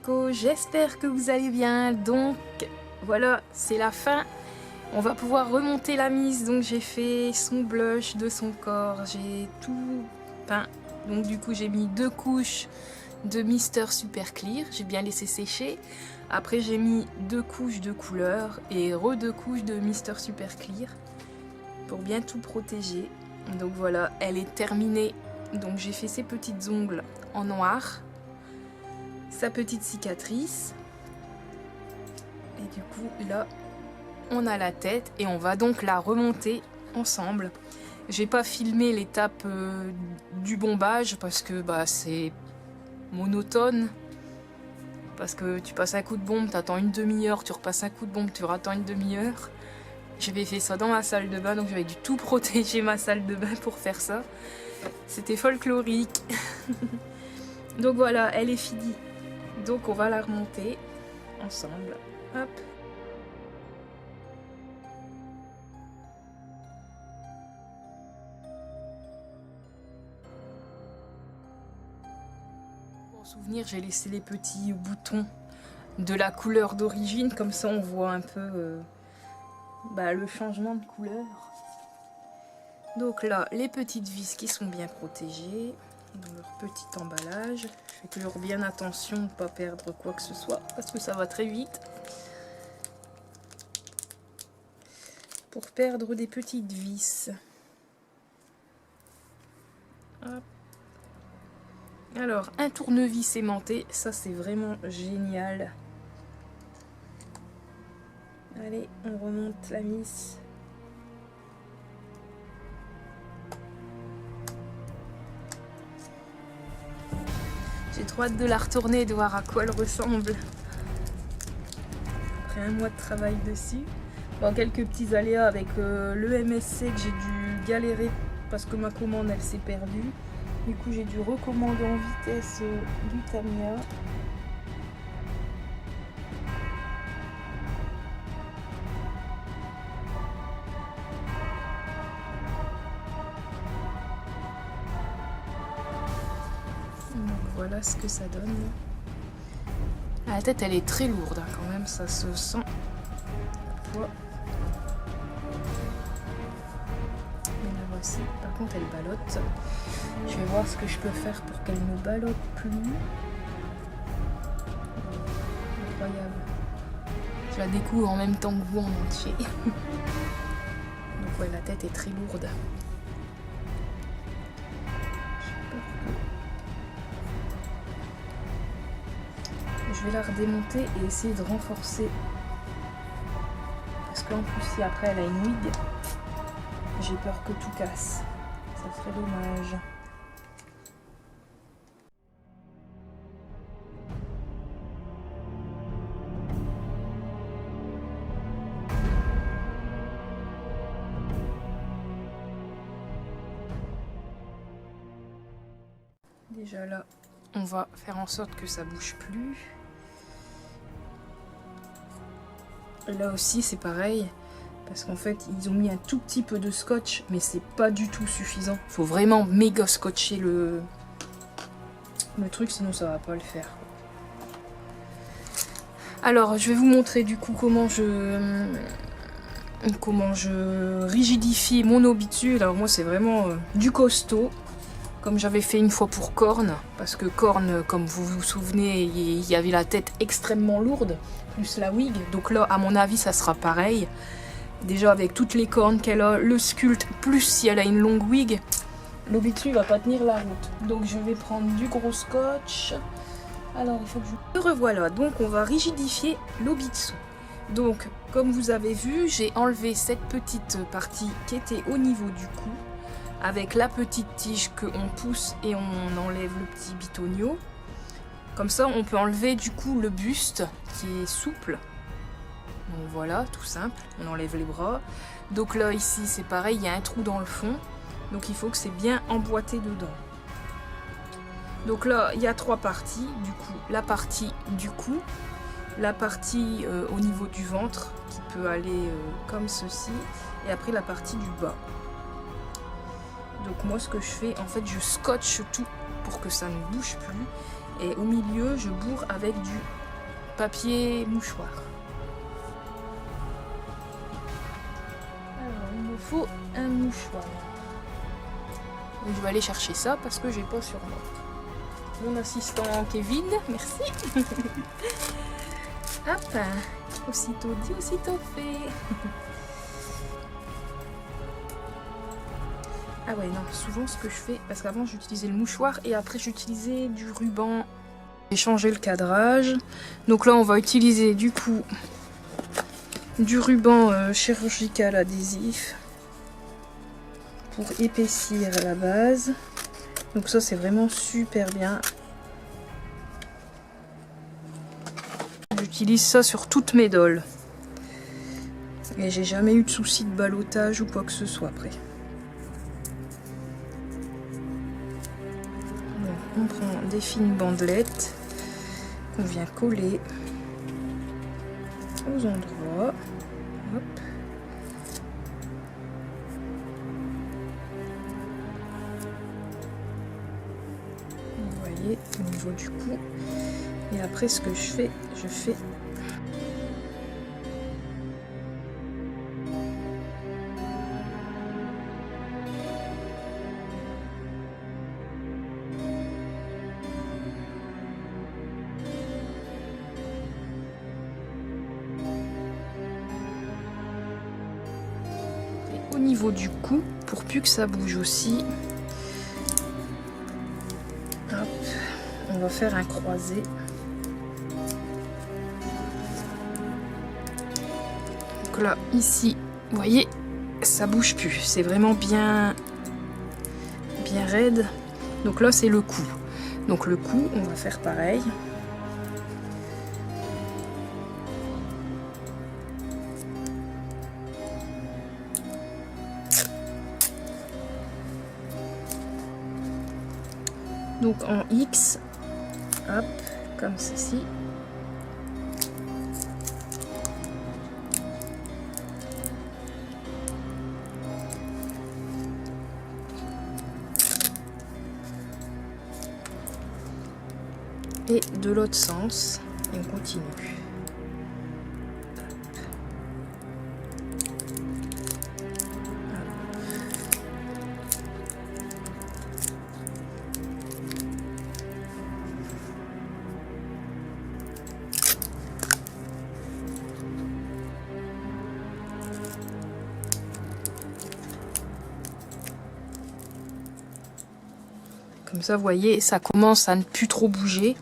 coco, j'espère que vous allez bien. Donc voilà, c'est la fin. On va pouvoir remonter la mise. Donc j'ai fait son blush de son corps, j'ai tout peint. Donc du coup j'ai mis 2 couches de Mister Super Clear, j'ai bien laissé sécher. Après j'ai mis 2 couches de couleur et 2 couches de Mister Super Clear pour bien tout protéger. Donc voilà, elle est terminée. Donc j'ai fait ses petites ongles en noir, sa petite cicatrice, et du coup là on a la tête et on va donc la remonter ensemble. J'ai pas filmé l'étape du bombage parce que c'est monotone, parce que tu passes un coup de bombe, t'attends une demi-heure, tu repasses un coup de bombe, tu rattends une demi-heure. J'avais fait ça dans ma salle de bain, donc j'avais dû tout protéger ma salle de bain pour faire ça. C'était folklorique. Donc voilà, elle est finie. Donc on va la remonter ensemble. Hop. Pour souvenir, j'ai laissé les petits boutons de la couleur d'origine, comme ça on voit un peu le changement de couleur. Donc là, les petites vis qui sont bien protégées dans leur petit emballage. Je fais toujours bien attention de ne pas perdre quoi que ce soit parce que ça va très vite. Pour perdre des petites vis. Hop. Alors, un tournevis aimanté, ça c'est vraiment génial. Allez, on remonte la mise. J'ai trop hâte de la retourner et de voir à quoi elle ressemble. Après un mois de travail dessus. Bon, quelques petits aléas avec le MSC que j'ai dû galérer parce que ma commande elle s'est perdue. Du coup j'ai dû recommander en vitesse du Tamiya. Donc voilà ce que ça donne. La tête elle est très lourde hein, quand même, ça se sent. Parfois. Mais la voici, par contre elle ballotte. Je vais voir ce que je peux faire pour qu'elle ne ballotte plus. Incroyable. Je la découvre en même temps que vous en entier. Donc ouais, la tête est très lourde. Je vais la redémonter et essayer de renforcer. Parce qu'en plus, si après elle a une wig, j'ai peur que tout casse. Ça serait dommage. Déjà là, on va faire en sorte que ça bouge plus. Là aussi c'est pareil, parce qu'en fait ils ont mis un tout petit peu de scotch, mais c'est pas du tout suffisant. Faut vraiment méga scotcher le truc, sinon ça va pas le faire. Alors je vais vous montrer du coup comment je rigidifie mon obitu. Alors moi c'est vraiment du costaud, comme j'avais fait une fois pour Corne, parce que Corne, comme vous vous souvenez, il y avait la tête extrêmement lourde, plus la wig, donc là à mon avis ça sera pareil. Déjà avec toutes les cornes qu'elle a, le sculpte, plus si elle a une longue wig, l'obitu va pas tenir la route. Donc je vais prendre du gros scotch. Alors il faut que je... revoilà, donc on va rigidifier l'obitu. Donc comme vous avez vu, j'ai enlevé cette petite partie qui était au niveau du cou, avec la petite tige qu'on pousse et on enlève le petit bitonio. Comme ça on peut enlever du coup le buste qui est souple. Donc voilà, tout simple, on enlève les bras. Donc là ici c'est pareil, il y a un trou dans le fond, donc il faut que c'est bien emboîté dedans. Donc là il y a 3 parties, du coup la partie du cou, la partie au niveau du ventre qui peut aller comme ceci, et après la partie du bas. Donc moi ce que je fais, en fait je scotche tout pour que ça ne bouge plus, et au milieu je bourre avec du papier mouchoir. Alors, il me faut un mouchoir. Donc, je vais aller chercher ça parce que j'ai pas sur moi. Mon assistant Kevin, merci. Hop, aussitôt dit, aussitôt fait. Ah ouais, non, souvent ce que je fais, parce qu'avant j'utilisais le mouchoir et après j'utilisais du ruban. J'ai changé le cadrage. Donc là on va utiliser du coup du ruban chirurgical adhésif pour épaissir la base. Donc ça c'est vraiment super bien. J'utilise ça sur toutes mes dolls. Et j'ai jamais eu de souci de ballottage ou quoi que ce soit après. On prend des fines bandelettes qu'on vient coller aux endroits. Hop. Vous voyez au niveau du cou. Et après ce que je fais au niveau du cou, pour plus que ça bouge aussi, hop, on va faire un croisé. Donc là, ici, vous voyez, ça bouge plus, c'est vraiment bien raide. Donc là, c'est le cou. Donc le cou, on va faire pareil. Donc en X, hop, comme ceci. Et de l'autre sens, et on continue. Comme ça, vous voyez, ça commence à ne plus trop bouger.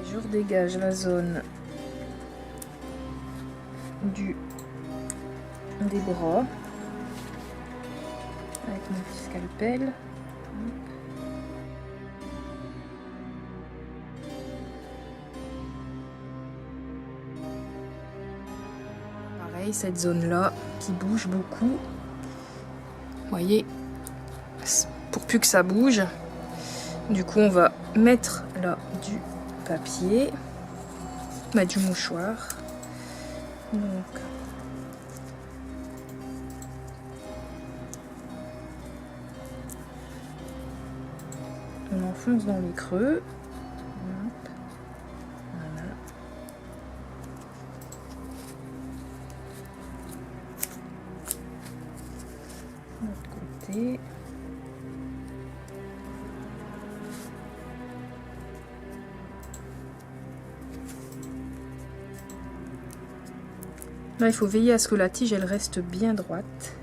Je redégage la zone des bras avec mon petit scalpel. Pareil, cette zone là qui bouge beaucoup. Vous voyez, pour plus que ça bouge, du coup on va mettre là du papier, du mouchoir. Donc on enfonce dans les creux. Hop. Voilà. De l'autre côté. Là, il faut veiller à ce que la tige elle reste bien droite.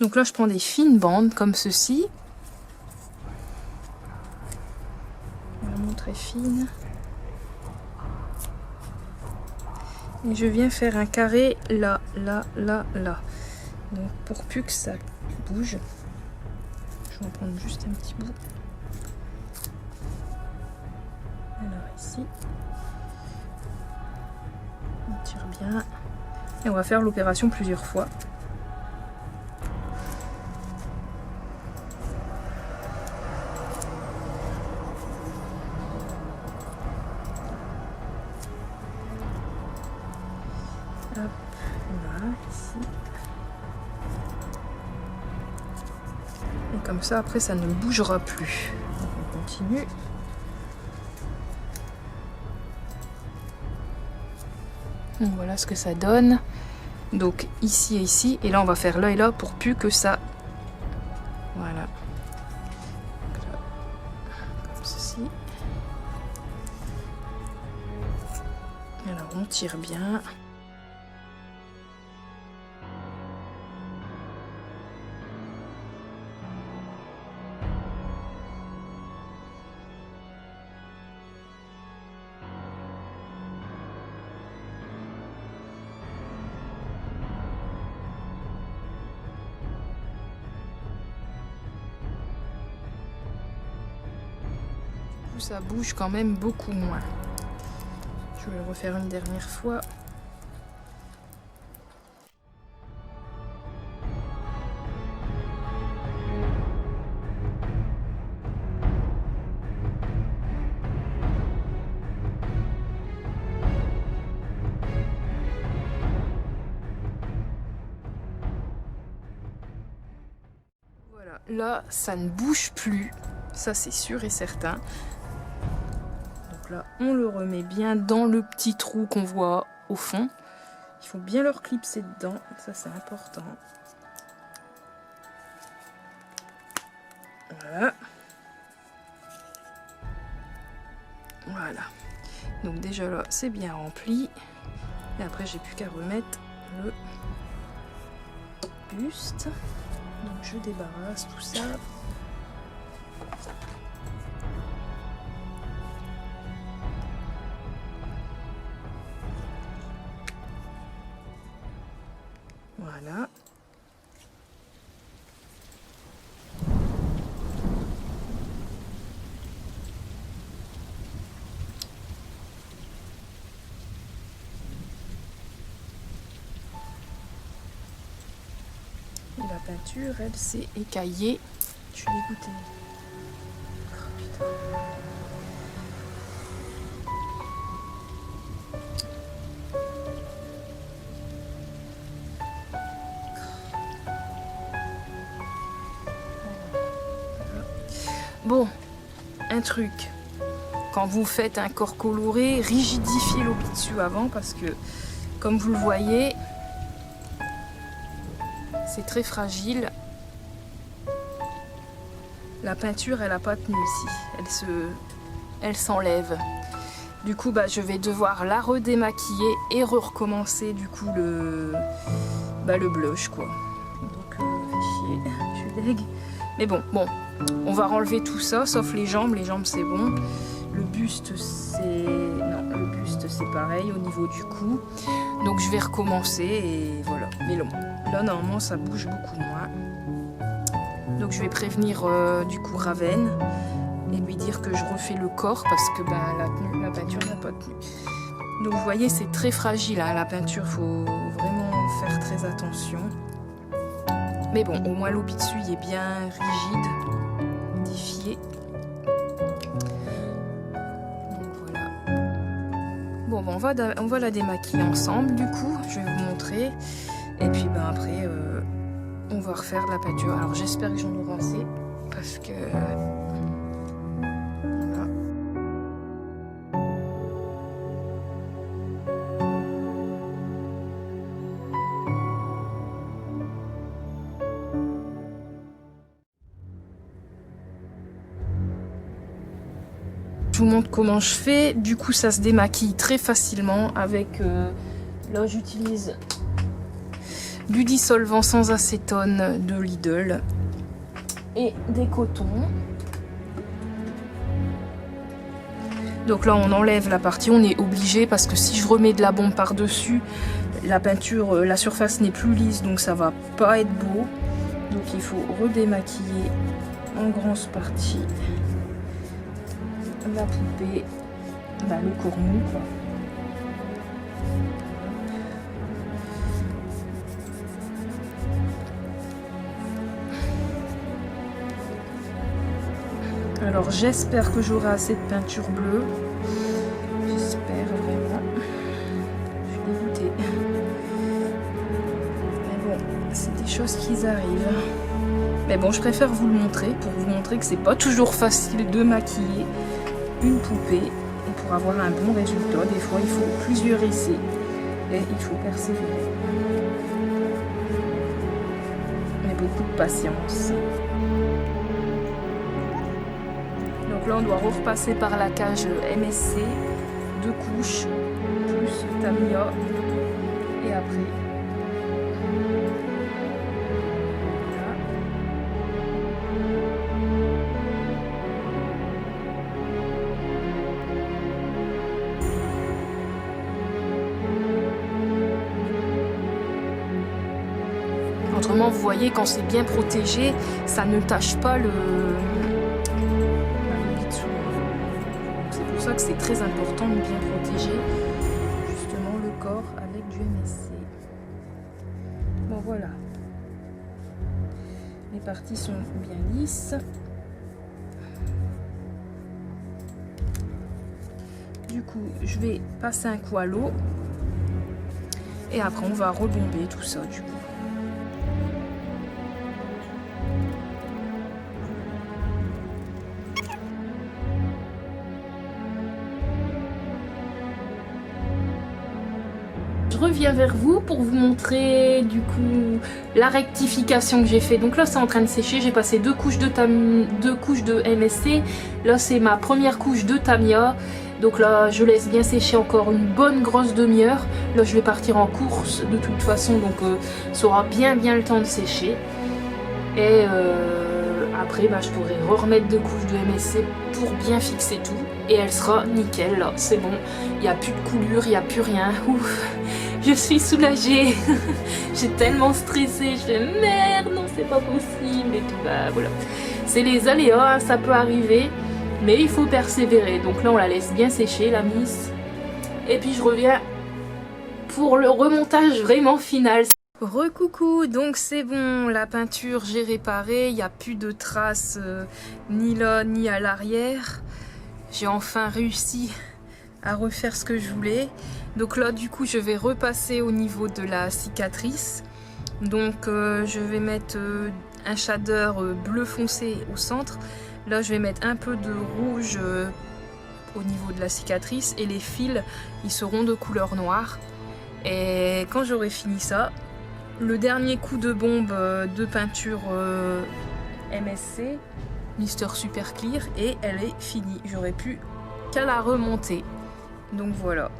Donc là je prends des fines bandes comme ceci. Vraiment très fines. Et je viens faire un carré là, là, là, là. Donc pour plus que ça bouge, je vais en prendre juste un petit bout. Alors ici, on tire bien. Et on va faire l'opération plusieurs fois. Hop, là, ici. Et comme ça, après, ça ne bougera plus. Donc on continue. Donc voilà ce que ça donne. Donc ici et ici. Et là, on va faire là et là pour plus que ça... Voilà. Comme ceci. Alors on tire bien. Ça bouge quand même beaucoup moins. Je vais le refaire une dernière fois. Voilà, là ça ne bouge plus, ça c'est sûr et certain. Là, on le remet bien dans le petit trou qu'on voit au fond. Il faut bien leur clipser dedans, ça c'est important. Voilà. Voilà. Donc déjà là, c'est bien rempli. Et après, j'ai plus qu'à remettre le buste. Donc je débarrasse tout ça. Voilà. Et la peinture, elle s'est écaillée. Je suis dégoûtée. Oh, putain. Bon, un truc, quand vous faites un corps coloré, rigidifiez l'obitude avant parce que, comme vous le voyez, c'est très fragile. La peinture, elle n'a pas tenu ici, elle s'enlève. Du coup, bah, je vais devoir la redémaquiller et recommencer du coup le blush quoi. Donc, chier, je suis deg. Mais bon, on va enlever tout ça, sauf les jambes. Les jambes, c'est bon. Le buste, c'est... Non, le buste, c'est pareil au niveau du cou. Donc, je vais recommencer et voilà. Mais là, normalement, ça bouge beaucoup moins. Donc, je vais prévenir du coup Raven et lui dire que je refais le corps parce que la peinture n'a pas tenu. Donc, vous voyez, c'est très fragile, hein, la peinture. Il faut vraiment faire très attention. Mais bon, au moins l'obitude est bien rigide, défié. Donc voilà. Bon, on va la démaquiller ensemble du coup, je vais vous montrer. Et puis après, on va refaire la peinture. Alors j'espère que j'en aurai assez, parce que... Je vous montre comment je fais. Du coup, ça se démaquille très facilement avec... là, j'utilise du dissolvant sans acétone de Lidl et des cotons. Donc là on enlève la partie, on est obligé parce que si je remets de la bombe par dessus, la peinture, la surface n'est plus lisse, donc ça va pas être beau. Donc il faut redémaquiller en grosse partie la poupée, le cornu quoi. Alors j'espère que j'aurai assez de peinture bleue. J'espère vraiment. Je suis dégoûtée. Mais bon, c'est des choses qui arrivent. Mais bon, je préfère vous le montrer pour vous montrer que c'est pas toujours facile de maquiller une poupée. Et pour avoir un bon résultat, des fois il faut plusieurs essais et il faut persévérer. Mais beaucoup de patience. Donc là on doit repasser par la cage MSC, 2 couches, plus Tamiya, et après voilà. Autrement vous voyez quand c'est bien protégé, ça ne tâche pas le que c'est très important de bien protéger justement le corps avec du MSC. Bon voilà, les parties sont bien lisses. Du coup je vais passer un coup à l'eau et après on va rebomber tout ça du coup. Je reviens vers vous pour vous montrer du coup la rectification que j'ai fait. Donc là c'est en train de sécher, j'ai passé 2 couches de MSC. Là c'est ma première couche de Tamiya. Donc là je laisse bien sécher encore une bonne grosse demi-heure. Là je vais partir en course de toute façon, donc ça aura bien le temps de sécher. Et après je pourrai remettre 2 couches de MSC pour bien fixer tout. Et elle sera nickel là, c'est bon. Il n'y a plus de coulure, il n'y a plus rien. Ouf. Je suis soulagée. J'ai tellement stressé. Je fais merde, non c'est pas possible et tout. Bah voilà. C'est les aléas, ça peut arriver. Mais il faut persévérer. Donc là on la laisse bien sécher la miss. Et puis je reviens pour le remontage vraiment final. Recoucou, donc c'est bon, la peinture j'ai réparé. Il n'y a plus de traces ni là ni à l'arrière. J'ai enfin réussi à refaire ce que je voulais. Donc là du coup je vais repasser au niveau de la cicatrice. Donc je vais mettre un shader bleu foncé au centre. Là je vais mettre un peu de rouge au niveau de la cicatrice et les fils ils seront de couleur noire. Et quand j'aurai fini ça, le dernier coup de bombe de peinture MSC Mister Super Clear et elle est finie. J'aurais plus qu'à la remonter. Donc voilà.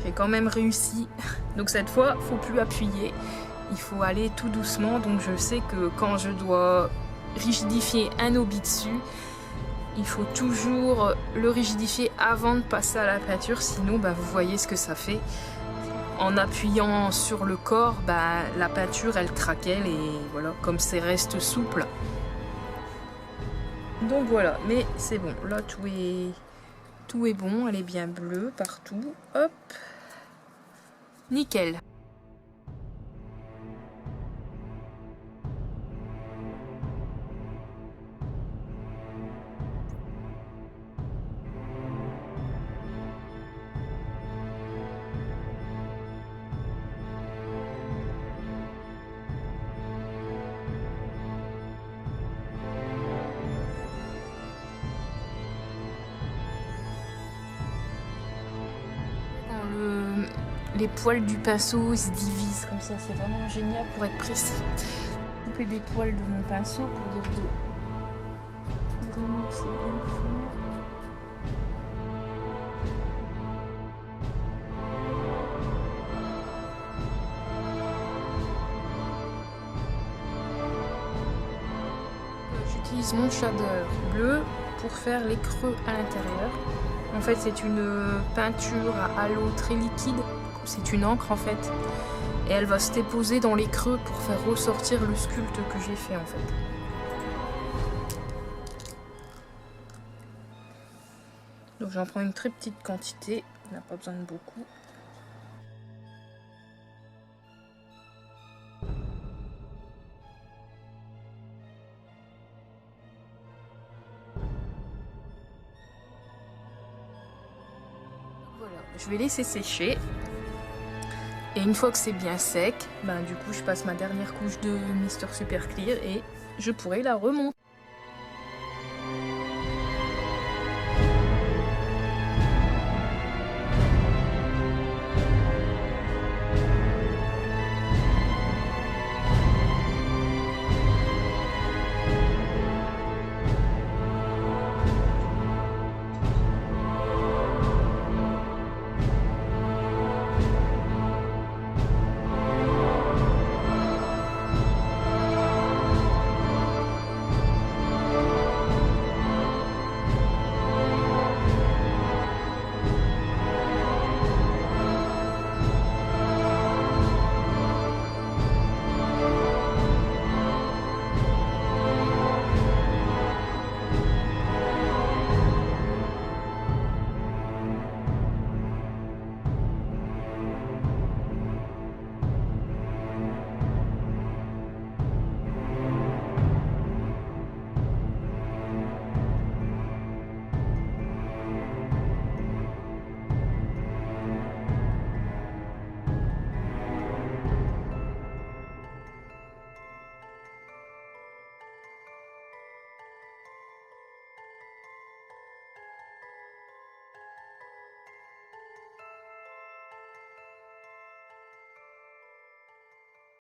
J'ai quand même réussi. Donc cette fois, faut plus appuyer. Il faut aller tout doucement. Donc je sais que quand je dois rigidifier un hobby dessus, il faut toujours le rigidifier avant de passer à la peinture. Sinon, vous voyez ce que ça fait. En appuyant sur le corps, la peinture elle craquelle et voilà, comme c'est reste souple. Donc voilà, mais c'est bon, là tout est bon, elle est bien bleue partout, hop, nickel. Les poils du pinceau se divisent comme ça, c'est vraiment génial pour être précis. Couper des poils de mon pinceau pour dire de vraiment que c'est bien fou. j'utilise mon shader bleu pour faire les creux à l'intérieur. En fait, c'est une peinture à halo très liquide, c'est une encre en fait, et elle va se déposer dans les creux pour faire ressortir le sculpte que j'ai fait en fait. Donc j'en prends une très petite quantité, on n'a pas besoin de beaucoup. Voilà, je vais laisser sécher. Et une fois que c'est bien sec, ben, du coup je passe ma dernière couche de Mister Super Clear et je pourrai la remonter.